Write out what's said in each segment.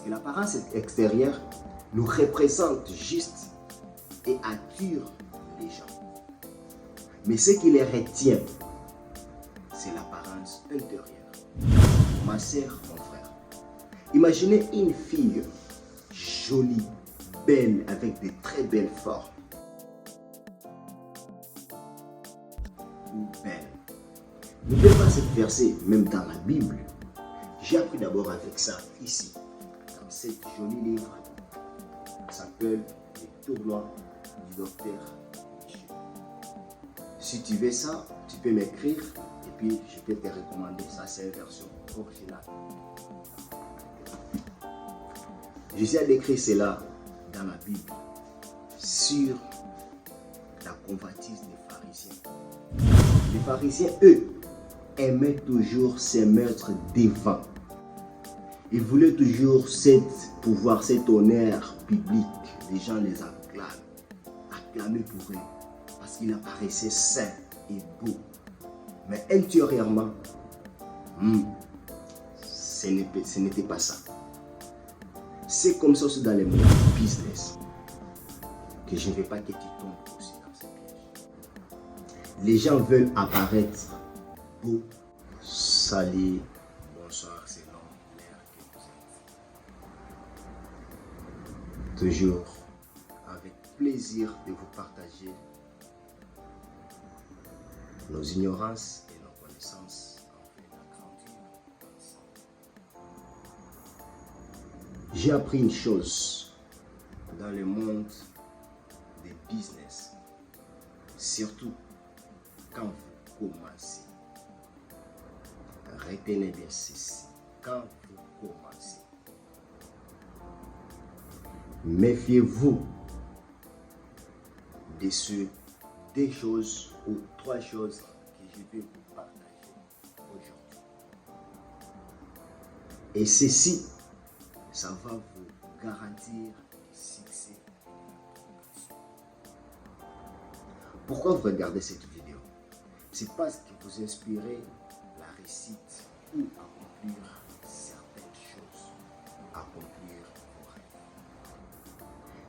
que l'apparence extérieure nous représente juste et attire les gens. Mais ce qui les retient, c'est l'apparence intérieure. Ma sœur, mon frère, imaginez une fille jolie, belle, avec de très belles formes. Belle. N'oubliez pas ce verset, même dans la Bible. J'ai appris d'abord avec ça ici, dans ce joli livre. Ça s'appelle Les tournois du docteur Michel. Si tu veux ça, tu peux m'écrire et puis je peux te recommander ça. C'est une version originale. Jésus a décrit cela dans la Bible sur la convoitise des pharisiens. Les pharisiens, eux, aimaient toujours se mettre devant. Ils voulaient toujours pouvoir, cet honneur public. Les gens les acclamaient pour eux parce qu'ils apparaissaient saints et beaux. Mais intérieurement, ce n'était pas ça. C'est comme ça aussi dans le monde du business que je ne veux pas que tu tombes aussi dans ce piège. Les gens veulent apparaître beaux. Salut, bonsoir, c'est l'homme l'air que vous êtes. Toujours avec plaisir de vous partager nos ignorances et nos connaissances afin d'agrandir ensemble. J'ai appris une chose dans le monde des business, surtout quand vous commencez. Retenez bien ceci, quand vous commencez. Méfiez-vous de ces deux choses ou trois choses que je vais vous partager aujourd'hui. Et ceci, ça va vous garantir le succès et la progression. Pourquoi vous regardez cette vidéo? C'est parce que vous inspirez la réussite ou accomplir certaines choses, accomplir vos rêves.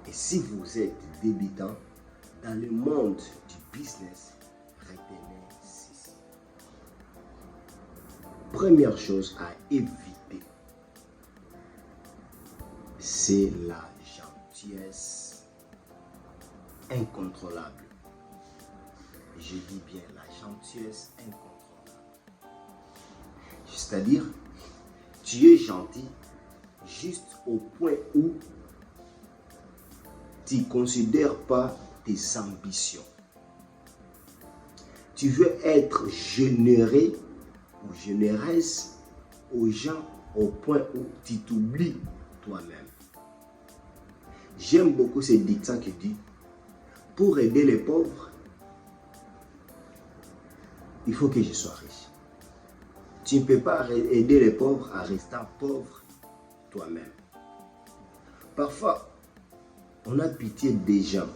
Et si vous êtes débutant dans le monde du business, retenez ceci. Première chose à éviter, c'est la gentillesse incontrôlable. Je dis bien la gentillesse incontrôlable. C'est-à-dire, tu es gentil juste au point où tu ne considères pas tes ambitions. Tu veux être généreux ou généreuse aux gens au point où tu t'oublies toi-même. J'aime beaucoup ce dicton qui dit, pour aider les pauvres, il faut que je sois riche. Tu ne peux pas aider les pauvres en restant pauvre toi-même. Parfois, on a pitié des gens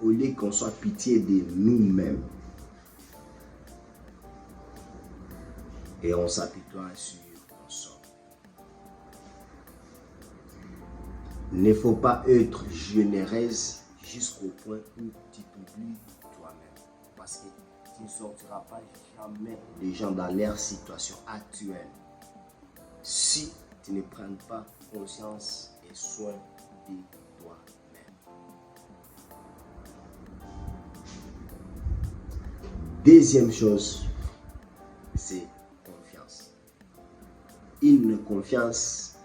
au lieu qu'on soit pitié de nous-mêmes. Et on s'apitoie sur nos sorts. Il ne faut pas être généreuse jusqu'au point où tu t'oublies toi-même. Parce que tu ne sortiras pas jamais des gens dans leur situation actuelle si tu ne prends pas conscience et soin de toi-même. Deuxième chose, c'est confiance. Une confiance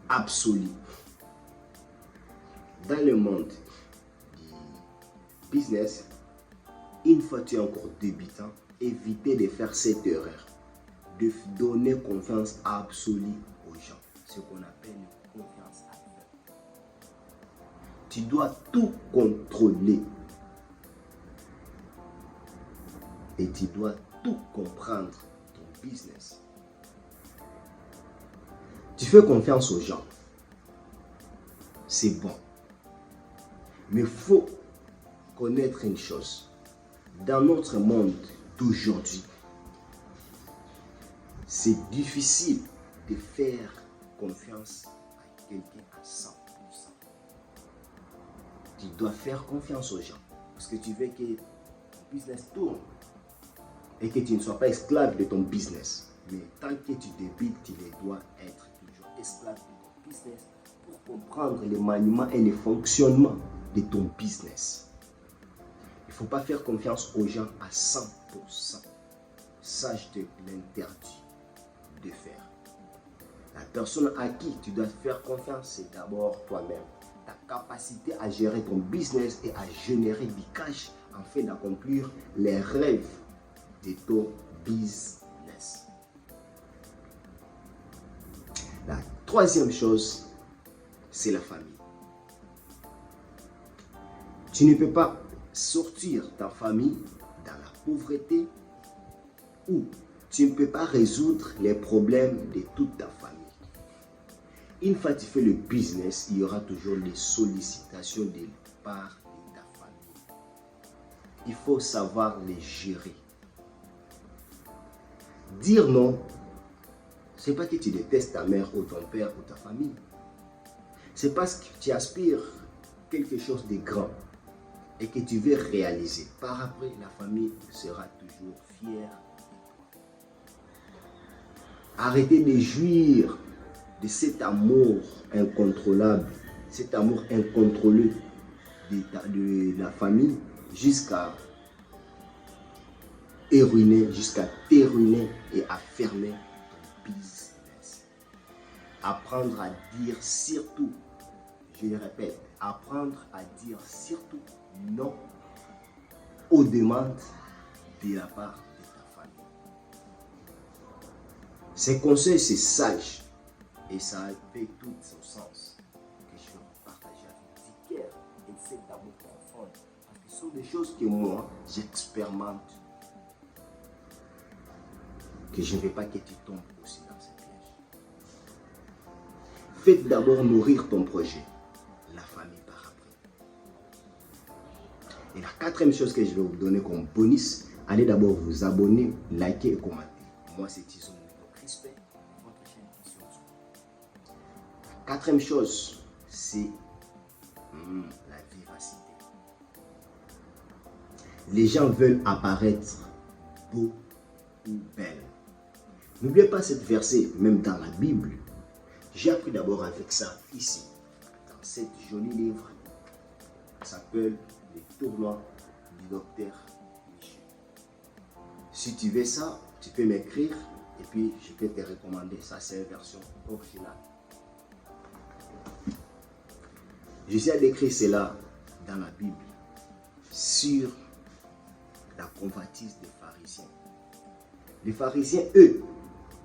absolue. Dans le monde du business, une fois que tu es encore débutant, évitez de faire cette erreur, de donner confiance absolue aux gens, ce qu'on appelle une confiance aveugle. Tu dois tout contrôler et tu dois tout comprendre ton business. Tu fais confiance aux gens, c'est bon, mais il faut connaître une chose. Dans notre monde d'aujourd'hui, c'est difficile de faire confiance à quelqu'un à 100%. Tu dois faire confiance aux gens parce que tu veux que ton business tourne et que tu ne sois pas esclave de ton business. Mais tant que tu débutes, tu dois être toujours esclave de ton business pour comprendre les maniements et les fonctionnements de ton business. Il ne faut pas faire confiance aux gens à 100%. Ça, je te l'interdis de faire. La personne à qui tu dois faire confiance, c'est d'abord toi-même. Ta capacité à gérer ton business et à générer du cash afin d'accomplir les rêves de ton business. La troisième chose, c'est la famille. Tu ne peux pas sortir ta famille dans la pauvreté ou tu ne peux pas résoudre les problèmes de toute ta famille. Une fois que tu fais le business, il y aura toujours des sollicitations de part de ta famille. Il faut savoir les gérer. Dire non, ce n'est pas que tu détestes ta mère ou ton père ou ta famille. C'est parce que tu aspires quelque chose de grand et que tu veux réaliser. Par après, la famille sera toujours fière de toi. Arrêtez de jouir de cet amour incontrôlable, cet amour incontrôlé de la famille jusqu'à t'éruiner et à fermer ton business. Apprendre à dire surtout, je le répète, apprendre à dire surtout non aux demandes de la part de ta famille. Ces conseils, c'est sage et ça fait tout son sens que je veux partager avec du cœur et cet amour profond. Parce que ce sont des choses que moi, j'expérimente. Que je ne veux pas que tu tombes aussi dans ce piège. Faites d'abord nourrir ton projet, la famille par après. Et la quatrième chose que je vais vous donner comme bonus, allez d'abord vous abonner, liker et commenter. Moi, c'est Tison Crispin, votre chaîne Tison. La quatrième chose, c'est la vivacité. Les gens veulent apparaître beaux ou belles. N'oubliez pas cette verset, même dans la Bible. J'ai appris d'abord avec ça ici, dans cet joli livre. Ça s'appelle Les tournois du docteur Michel. Si tu veux ça, tu peux m'écrire et puis je peux te recommander. Ça, c'est une version originale. Jésus décrit cela dans la Bible sur la convoitise des pharisiens. Les pharisiens, eux,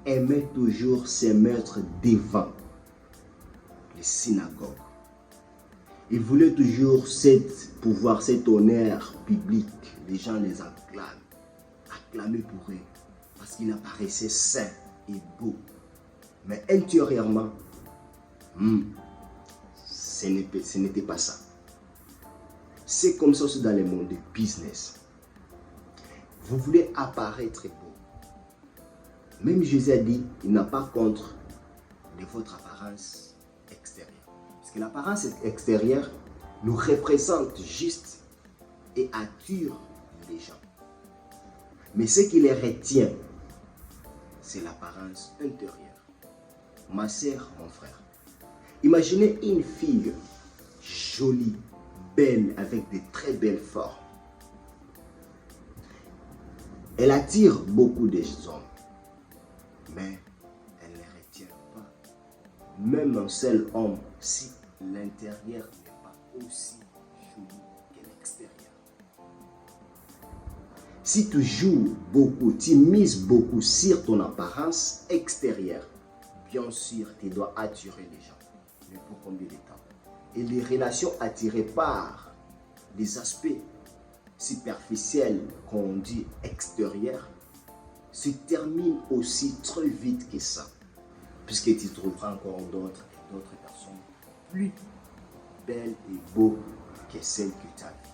aimaient toujours se mettre devant les synagogues. Ils voulaient toujours pouvoir, cet honneur public. Les gens les acclamaient pour eux, parce qu'ils apparaissaient saints et beaux. Mais intérieurement, ce n'était pas ça. C'est comme ça aussi dans le monde du business. Vous voulez apparaître beau. Même Jésus a dit, il n'a pas contre de votre apparence extérieure. Parce que l'apparence extérieure nous représente juste et attire les gens. Mais ce qui les retient, c'est l'apparence intérieure. Ma sœur, mon frère, imaginez une fille jolie, belle, avec de très belles formes. Elle attire beaucoup de hommes. Mais elle ne les retient pas. Même un seul homme, si l'intérieur n'est pas aussi joli que l'extérieur. Si tu joues beaucoup, tu mises beaucoup sur ton apparence extérieure, bien sûr, tu dois attirer les gens. Mais pour combien de temps? Et les relations attirées par les aspects superficiels qu'on dit extérieurs se termine aussi très vite que ça, puisque tu trouveras encore d'autres personnes plus belles et beaux que celles que tu as vues.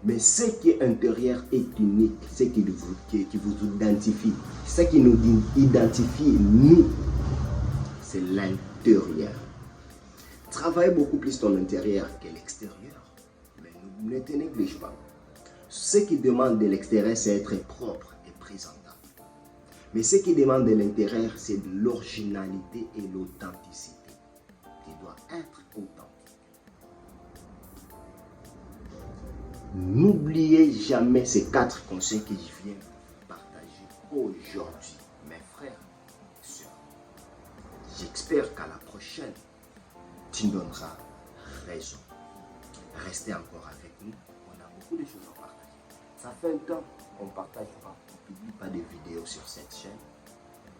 Mais ce qui est intérieur est unique, ce qui vous identifie, ce qui nous identifie, nous, c'est l'intérieur. Travaille beaucoup plus ton intérieur que l'extérieur. Mais ne te néglige pas. Ce qui demande de l'extérieur, c'est être propre et présentable. Mais ce qui demande de l'intérieur, c'est de l'originalité et l'authenticité. Tu dois être authentique. N'oubliez jamais ces 4 conseils que je viens de partager aujourd'hui, mes frères et sœurs. J'espère qu'à la prochaine, tu me donneras raison. Restez encore avec nous. On a beaucoup de choses à partager. Ça fait un temps qu'on ne partage pas, on ne publie pas de vidéos sur cette chaîne.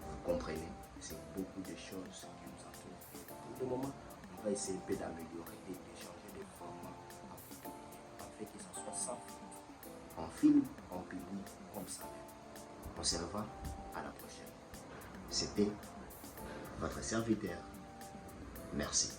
Vous comprenez, c'est beaucoup de choses qui nous entourent. Pour le moment, on va essayer un peu d'améliorer et d'échanger des formats afin que ça soit sans filtre. On filme, on publie comme ça. On se revoit à la prochaine. C'était votre serviteur. Merci.